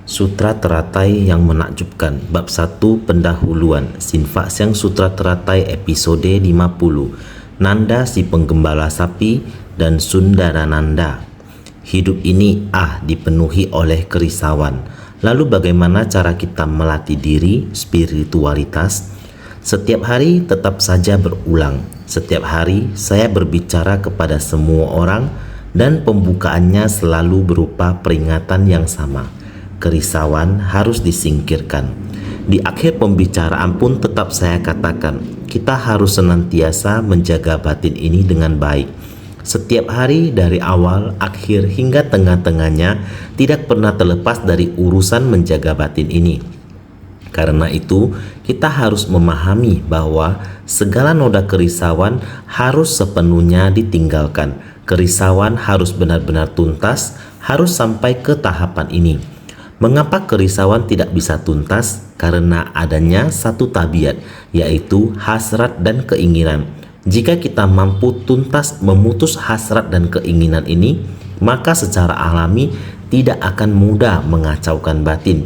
Sutra Teratai yang menakjubkan Bab 1 Pendahuluan Sinfa Siang Sutra Teratai episode 50 Nanda si penggembala sapi dan Sundarananda. Hidup ini dipenuhi oleh kerisauan. Lalu bagaimana cara kita melatih diri spiritualitas? Setiap hari tetap saja berulang. Setiap hari saya berbicara kepada semua orang dan pembukaannya selalu berupa peringatan yang sama. Kerisauan harus disingkirkan. Di akhir pembicaraan pun tetap saya katakan, kita harus senantiasa menjaga batin ini dengan baik. Setiap hari dari awal, akhir hingga tengah-tengahnya tidak pernah terlepas dari urusan menjaga batin ini. Karena itu, kita harus memahami bahwa segala noda kerisauan harus sepenuhnya ditinggalkan. Kerisauan harus benar-benar tuntas, harus sampai ke tahapan ini. Mengapa kerisauan tidak bisa tuntas? Karena adanya satu tabiat, yaitu hasrat dan keinginan. Jika kita mampu tuntas memutus hasrat dan keinginan ini, maka secara alami tidak akan mudah mengacaukan batin.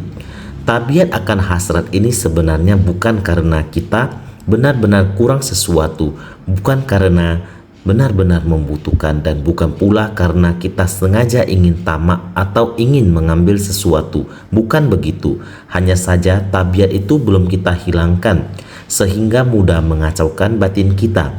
Tabiat akan hasrat ini sebenarnya bukan karena kita benar-benar kurang sesuatu, bukan karena benar-benar membutuhkan, dan bukan pula karena kita sengaja ingin tamak atau ingin mengambil sesuatu. Bukan begitu, hanya saja tabiat itu belum kita hilangkan sehingga mudah mengacaukan batin kita.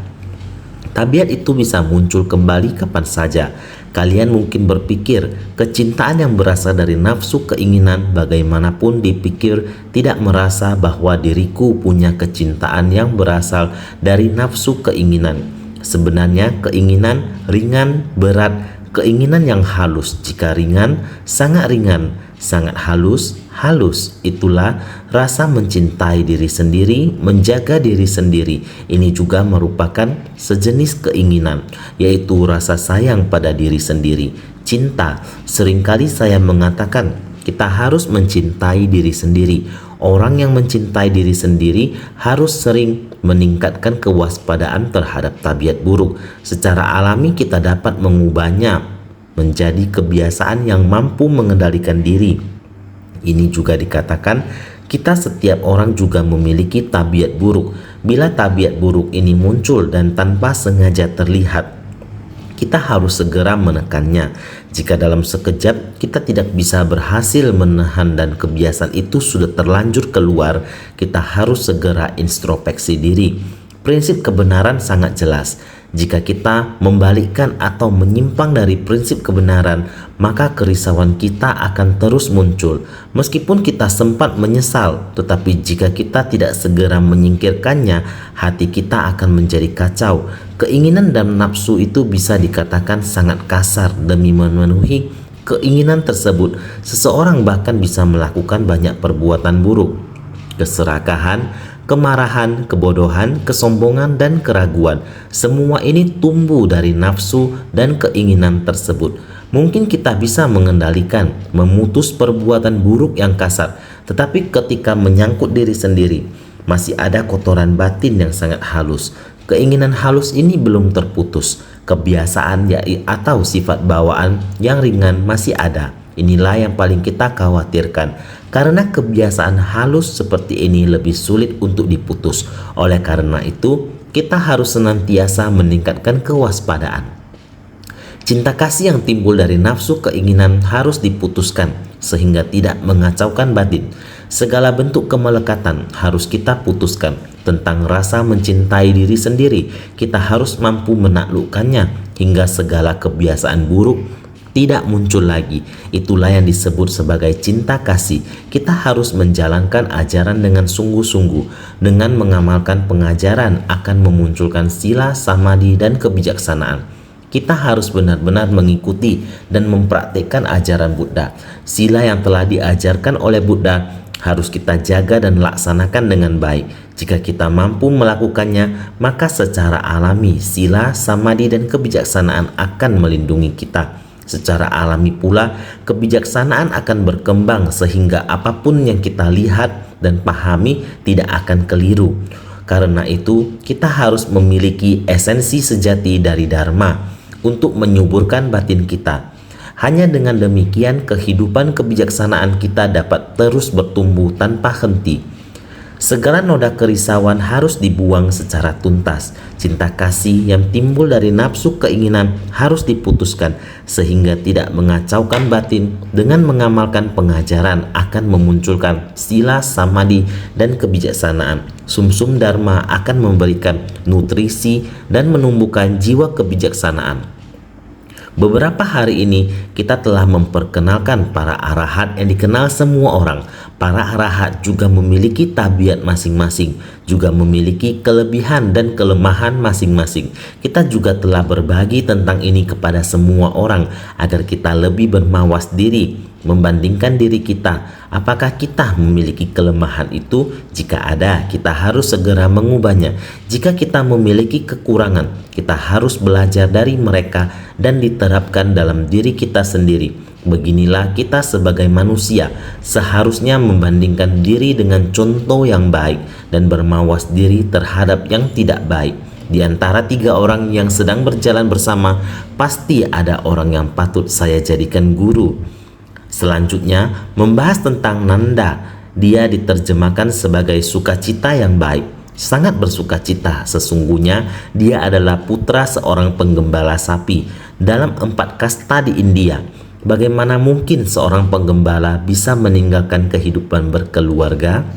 Tabiat itu bisa muncul kembali kapan saja. Kalian mungkin berpikir kecintaan yang berasal dari nafsu keinginan bagaimanapun dipikir tidak merasa bahwa diriku punya kecintaan yang berasal dari nafsu keinginan. Sebenarnya keinginan ringan, berat, keinginan yang halus. Jika ringan, sangat halus, halus. Itulah rasa mencintai diri sendiri, menjaga diri sendiri. Ini juga merupakan sejenis keinginan, yaitu rasa sayang pada diri sendiri. Cinta, seringkali saya mengatakan, kita harus mencintai diri sendiri. Orang yang mencintai diri sendiri harus sering meningkatkan kewaspadaan terhadap tabiat buruk. Secara alami kita dapat mengubahnya menjadi kebiasaan yang mampu mengendalikan diri. Ini juga dikatakan kita setiap orang juga memiliki tabiat buruk. Bila tabiat buruk ini muncul dan tanpa sengaja terlihat, kita harus segera menekannya. Jika dalam sekejap kita tidak bisa berhasil menahan dan kebiasaan itu sudah terlanjur keluar, kita harus segera introspeksi diri. Prinsip kebenaran sangat jelas. Jika kita membalikkan atau menyimpang dari prinsip kebenaran, maka kerisauan kita akan terus muncul. Meskipun kita sempat menyesal, tetapi jika kita tidak segera menyingkirkannya, hati kita akan menjadi kacau. Keinginan dan nafsu itu bisa dikatakan sangat kasar. Demi memenuhi keinginan tersebut, seseorang bahkan bisa melakukan banyak perbuatan buruk. Keserakahan, kemarahan, kebodohan, kesombongan, dan keraguan. Semua ini tumbuh dari nafsu dan keinginan tersebut. Mungkin kita bisa mengendalikan, memutus perbuatan buruk yang kasar, tetapi ketika menyangkut diri sendiri, masih ada kotoran batin yang sangat halus. Keinginan halus ini belum terputus. Kebiasaan atau sifat bawaan yang ringan masih ada. Inilah yang paling kita khawatirkan. Karena kebiasaan halus seperti ini lebih sulit untuk diputus. Oleh karena itu, kita harus senantiasa meningkatkan kewaspadaan. Cinta kasih yang timbul dari nafsu keinginan harus diputuskan sehingga tidak mengacaukan batin. Segala bentuk kemelekatan harus kita putuskan. Tentang rasa mencintai diri sendiri, kita harus mampu menaklukkannya hingga segala kebiasaan buruk tidak muncul lagi. Itulah yang disebut sebagai cinta kasih. Kita harus menjalankan ajaran dengan sungguh-sungguh. Dengan mengamalkan pengajaran akan memunculkan sila, samadhi, dan kebijaksanaan. Kita harus benar-benar mengikuti dan mempraktikkan ajaran Buddha. Sila yang telah diajarkan oleh Buddha harus kita jaga dan laksanakan dengan baik. Jika kita mampu melakukannya, maka secara alami sila, samadhi, dan kebijaksanaan akan melindungi kita. Secara alami pula, kebijaksanaan akan berkembang sehingga apapun yang kita lihat dan pahami tidak akan keliru. Karena itu, kita harus memiliki esensi sejati dari Dharma untuk menyuburkan batin kita. Hanya dengan demikian kehidupan kebijaksanaan kita dapat terus bertumbuh tanpa henti. Segala noda kerisauan harus dibuang secara tuntas. Cinta kasih yang timbul dari nafsu keinginan harus diputuskan sehingga tidak mengacaukan batin. Dengan mengamalkan pengajaran akan memunculkan sila, samadhi, dan kebijaksanaan. Sumsum dharma akan memberikan nutrisi dan menumbuhkan jiwa kebijaksanaan. Beberapa hari ini kita telah memperkenalkan para arahat yang dikenal semua orang. Para arahat juga memiliki tabiat masing-masing, juga memiliki kelebihan dan kelemahan masing-masing. Kita juga telah berbagi tentang ini kepada semua orang agar kita lebih bermawas diri, membandingkan diri kita. Apakah kita memiliki kelemahan itu? Jika ada, kita harus segera mengubahnya. Jika kita memiliki kekurangan, kita harus belajar dari mereka dan diterapkan dalam diri kita sendiri. Beginilah kita sebagai manusia seharusnya membandingkan diri dengan contoh yang baik dan bermawas diri terhadap yang tidak baik. Di antara 3 orang yang sedang berjalan bersama, pasti ada orang yang patut saya jadikan guru. Selanjutnya, membahas tentang Nanda. Dia diterjemahkan sebagai sukacita yang baik. Sangat bersukacita, sesungguhnya dia adalah putra seorang penggembala sapi dalam 4 kasta di India. Bagaimana mungkin seorang penggembala bisa meninggalkan kehidupan berkeluarga?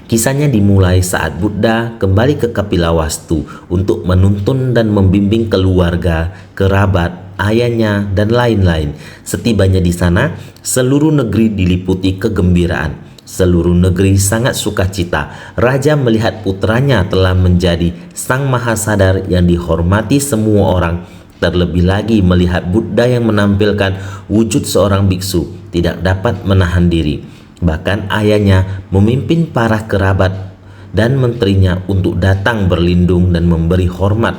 Kisahnya dimulai saat Buddha kembali ke Kapilawastu untuk menuntun dan membimbing keluarga, kerabat, ayahnya, dan lain-lain. Setibanya di sana, seluruh negeri diliputi kegembiraan. Seluruh negeri sangat sukacita. Raja melihat putranya telah menjadi sang mahasadar yang dihormati semua orang. Terlebih lagi melihat Buddha yang menampilkan wujud seorang biksu, tidak dapat menahan diri. Bahkan ayahnya memimpin para kerabat dan menterinya untuk datang berlindung dan memberi hormat.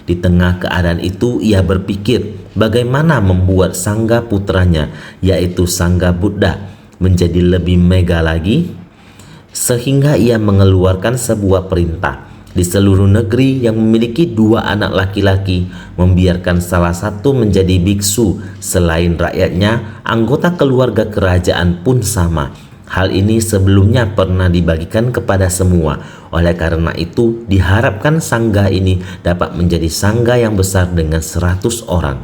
Di tengah keadaan itu ia berpikir bagaimana membuat sangga putranya, yaitu sangga Buddha, menjadi lebih mega lagi, sehingga ia mengeluarkan sebuah perintah. Di seluruh negeri yang memiliki 2 anak laki-laki, membiarkan salah satu menjadi biksu. Selain rakyatnya, anggota keluarga kerajaan pun sama. Hal ini sebelumnya pernah dibagikan kepada semua. Oleh karena itu, diharapkan sangga ini dapat menjadi sangga yang besar dengan 100 orang.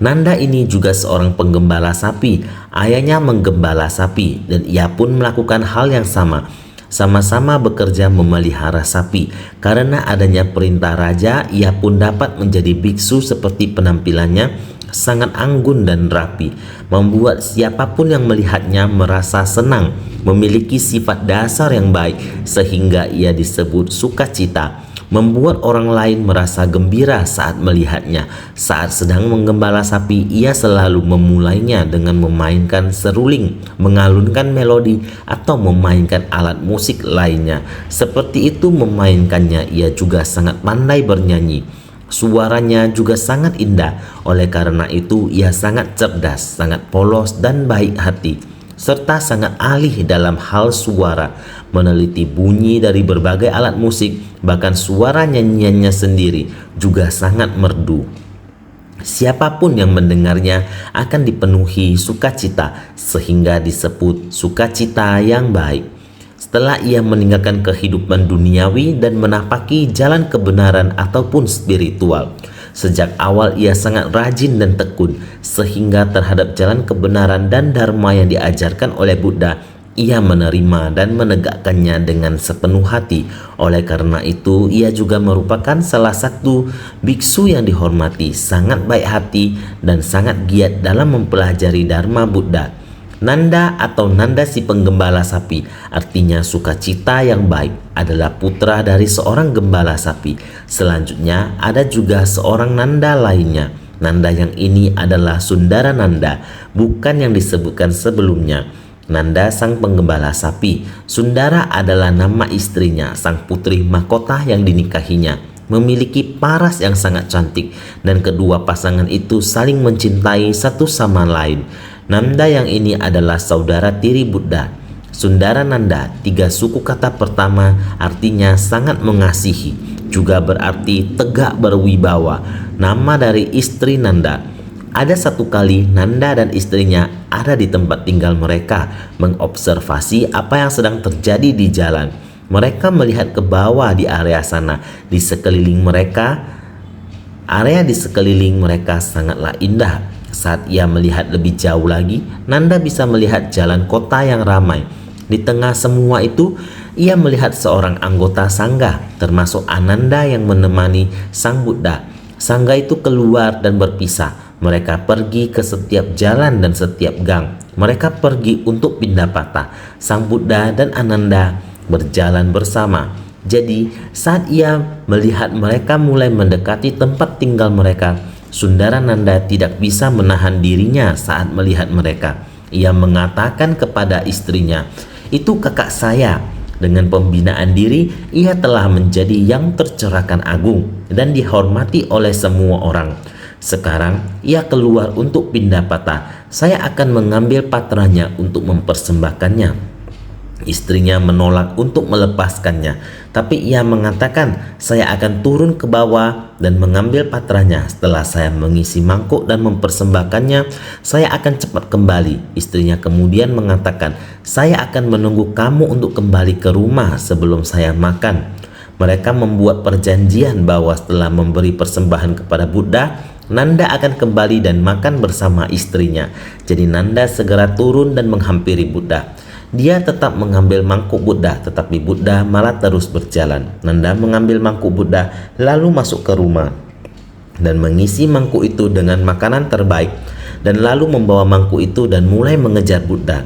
Nanda ini juga seorang penggembala sapi. Ayahnya menggembala sapi dan ia pun melakukan hal yang sama. Sama-sama bekerja memelihara sapi. Karena adanya perintah raja, ia pun dapat menjadi biksu seperti penampilannya, sangat anggun dan rapi, membuat siapapun yang melihatnya merasa senang, memiliki sifat dasar yang baik sehingga ia disebut sukacita, membuat orang lain merasa gembira saat melihatnya. Saat sedang menggembala sapi, ia selalu memulainya dengan memainkan seruling, mengalunkan melodi, atau memainkan alat musik lainnya. Seperti itu memainkannya, ia juga sangat pandai bernyanyi. Suaranya juga sangat indah. Oleh karena itu ia sangat cerdas, sangat polos dan baik hati, serta sangat ahli dalam hal suara, meneliti bunyi dari berbagai alat musik. Bahkan suara nyanyiannya sendiri juga sangat merdu. Siapapun yang mendengarnya akan dipenuhi sukacita, sehingga disebut sukacita yang baik. Setelah ia meninggalkan kehidupan duniawi dan menapaki jalan kebenaran ataupun spiritual, sejak awal ia sangat rajin dan tekun, sehingga terhadap jalan kebenaran dan dharma yang diajarkan oleh Buddha, ia menerima dan menegakkannya dengan sepenuh hati. Oleh karena itu, ia juga merupakan salah satu biksu yang dihormati, sangat baik hati dan sangat giat dalam mempelajari dharma Buddha. Nanda atau Nanda si penggembala sapi, artinya sukacita yang baik, adalah putra dari seorang gembala sapi. Selanjutnya ada juga seorang Nanda lainnya. Nanda yang ini adalah Sundara Nanda, bukan yang disebutkan sebelumnya. Nanda sang penggembala sapi. Sundara adalah nama istrinya, sang putri mahkota yang dinikahinya. Memiliki paras yang sangat cantik dan kedua pasangan itu saling mencintai satu sama lain. Nanda yang ini adalah saudara tiri Buddha. Sundara Nanda, 3 suku kata pertama artinya sangat mengasihi, juga berarti tegak berwibawa. Nama dari istri Nanda Ada satu kali Nanda dan istrinya ada di tempat tinggal mereka, mengobservasi apa yang sedang terjadi di jalan. Mereka melihat ke bawah di area sana. Area di sekeliling mereka sangatlah indah. Saat ia melihat lebih jauh lagi, Nanda bisa melihat jalan kota yang ramai. Di tengah semua itu, ia melihat seorang anggota sangga, termasuk Ananda yang menemani Sang Buddha. Sangga itu keluar dan berpisah. Mereka pergi ke setiap jalan dan setiap gang. Mereka pergi untuk pindah patah. Sang Buddha dan Ananda berjalan bersama. Jadi saat ia melihat mereka mulai mendekati tempat tinggal mereka, Sundarananda tidak bisa menahan dirinya saat melihat mereka. Ia mengatakan kepada istrinya, "Itu kakak saya." Dengan pembinaan diri, ia telah menjadi yang tercerahkan agung dan dihormati oleh semua orang. Sekarang ia keluar untuk pindah patah. Saya akan mengambil patranya untuk mempersembahkannya. Istrinya menolak untuk melepaskannya, tapi ia mengatakan, "Saya akan turun ke bawah dan mengambil patranya. Setelah saya mengisi mangkuk dan mempersembahkannya, saya akan cepat kembali." Istrinya kemudian mengatakan, "Saya akan menunggu kamu untuk kembali ke rumah sebelum saya makan." Mereka membuat perjanjian bahwa setelah memberi persembahan kepada Buddha, Nanda akan kembali dan makan bersama istrinya. Jadi Nanda segera turun dan menghampiri Buddha. Dia tetap mengambil mangkuk Buddha, tetapi Buddha malah terus berjalan. Nanda mengambil mangkuk Buddha lalu masuk ke rumah dan mengisi mangkuk itu dengan makanan terbaik, dan lalu membawa mangkuk itu dan mulai mengejar Buddha.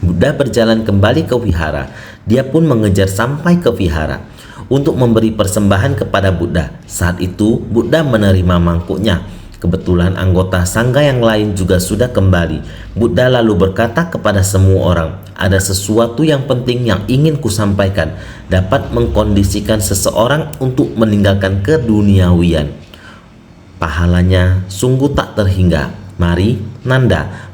Buddha berjalan kembali ke vihara. Dia pun mengejar sampai ke vihara untuk memberi persembahan kepada Buddha. Saat itu Buddha menerima mangkuknya. Kebetulan anggota sangga yang lain juga sudah kembali. Buddha lalu berkata kepada semua orang, "Ada sesuatu yang penting yang ingin kusampaikan, dapat mengkondisikan seseorang untuk meninggalkan keduniawian. Pahalanya sungguh tak terhingga. Mari, Nanda,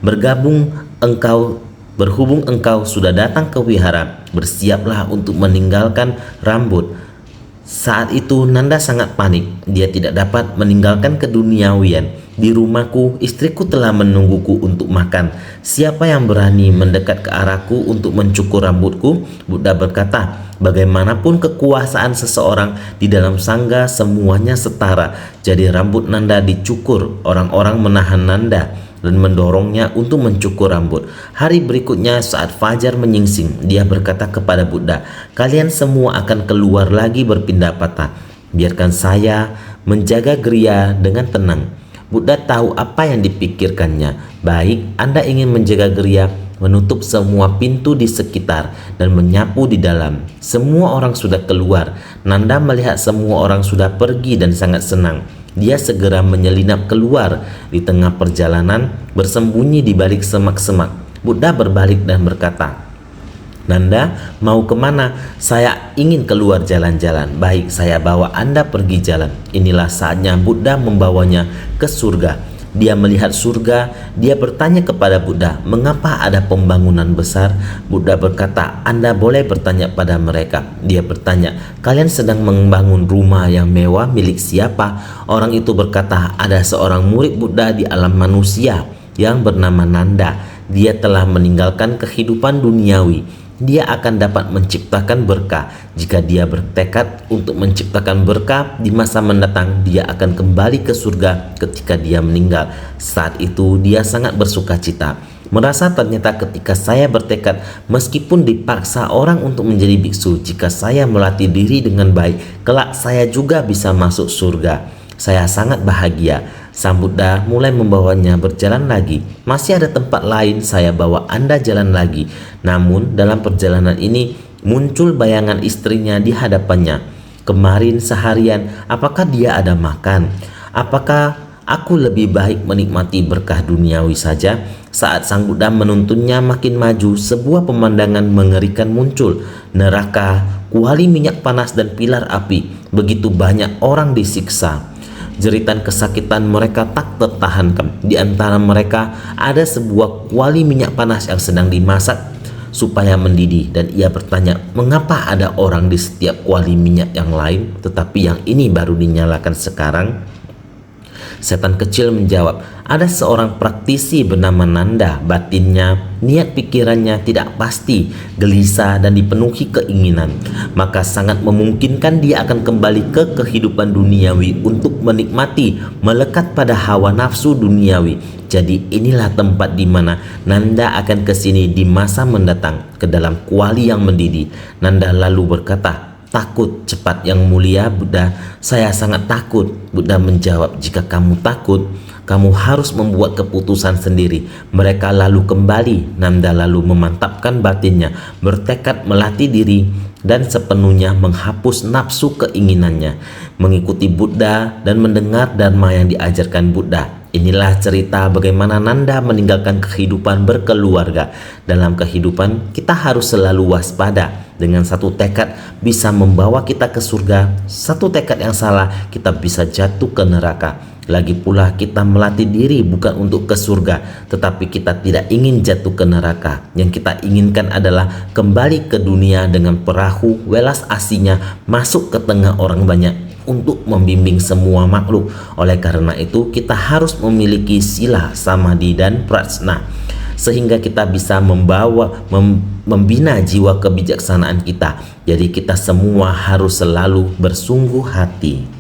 berhubung engkau sudah datang ke wihara, bersiaplah untuk meninggalkan rambut." Saat itu Nanda sangat panik. Dia tidak dapat meninggalkan keduniawian. "Di rumahku, istriku telah menungguku untuk makan. Siapa yang berani mendekat ke arahku untuk mencukur rambutku?" Buddha berkata, "Bagaimanapun kekuasaan seseorang di dalam sangga, semuanya setara. Jadi rambut Nanda dicukur. Orang-orang menahan Nanda dan mendorongnya untuk mencukur rambut. Hari berikutnya saat fajar menyingsing, dia berkata kepada Buddha, "Kalian semua akan keluar lagi berpindah patah. Biarkan saya menjaga geria dengan tenang." Buddha tahu apa yang dipikirkannya. "Baik, Anda ingin menjaga geria, menutup semua pintu di sekitar dan menyapu di dalam." Semua orang sudah keluar. Nanda melihat semua orang sudah pergi dan sangat senang. Dia segera menyelinap keluar. Di tengah perjalanan, bersembunyi di balik semak-semak, Buddha berbalik dan berkata, "Nanda, mau kemana?" "Saya ingin keluar jalan-jalan." "Baik, saya bawa Anda pergi jalan." Inilah saatnya Buddha membawanya ke surga. Dia melihat surga. Dia bertanya kepada Buddha, "Mengapa ada pembangunan besar?" Buddha berkata, "Anda boleh bertanya pada mereka." Dia bertanya, "Kalian sedang membangun rumah yang mewah milik siapa?" Orang itu berkata, "Ada seorang murid Buddha di alam manusia yang bernama Nanda. Dia telah meninggalkan kehidupan duniawi. Dia akan dapat menciptakan berkah. Jika dia bertekad untuk menciptakan berkah di masa mendatang, dia akan kembali ke surga ketika dia meninggal. Saat itu dia sangat bersuka cita. Merasa ternyata ketika saya bertekad, meskipun dipaksa orang untuk menjadi biksu, jika saya melatih diri dengan baik, kelak saya juga bisa masuk surga. Saya sangat bahagia." Sang Buddha mulai membawanya berjalan lagi. "Masih ada tempat lain, saya bawa Anda jalan lagi." Namun dalam perjalanan ini muncul bayangan istrinya di hadapannya. "Kemarin seharian, apakah dia ada makan? Apakah aku lebih baik menikmati berkah duniawi saja?" Saat Sang Buddha menuntunnya makin maju, sebuah pemandangan mengerikan muncul. Neraka, kuali minyak panas dan pilar api. Begitu banyak orang disiksa. Jeritan kesakitan mereka tak tertahankan. Di antara mereka ada sebuah kuali minyak panas yang sedang dimasak supaya mendidih, dan ia bertanya, "Mengapa ada orang di setiap kuali minyak yang lain, tetapi yang ini baru dinyalakan sekarang?" Setan kecil menjawab, ada seorang praktisi bernama Nanda. Batinnya, niat pikirannya tidak pasti, gelisah dan dipenuhi keinginan. Maka sangat memungkinkan dia akan kembali ke kehidupan duniawi untuk menikmati, melekat pada hawa nafsu duniawi. Jadi inilah tempat di mana Nanda akan ke sini di masa mendatang, ke dalam kuali yang mendidih. Nanda lalu berkata, takut cepat yang mulia Buddha, saya sangat takut. Buddha menjawab, jika kamu takut, kamu harus membuat keputusan sendiri. Mereka lalu kembali. Nanda lalu memantapkan batinnya, bertekad melatih diri dan sepenuhnya menghapus nafsu keinginannya, mengikuti Buddha dan mendengar dharma yang diajarkan Buddha. Inilah cerita bagaimana Nanda meninggalkan kehidupan berkeluarga. Dalam kehidupan kita harus selalu waspada. Dengan satu tekad bisa membawa kita ke surga, satu tekad yang salah kita bisa jatuh ke neraka. Lagi pula kita melatih diri bukan untuk ke surga, tetapi kita tidak ingin jatuh ke neraka. Yang kita inginkan adalah kembali ke dunia dengan perahu welas asihnya masuk ke tengah orang banyak untuk membimbing semua makhluk. Oleh karena itu kita harus memiliki sila, samadhi dan prajna, sehingga kita bisa membina jiwa kebijaksanaan kita. Jadi kita semua harus selalu bersungguh hati.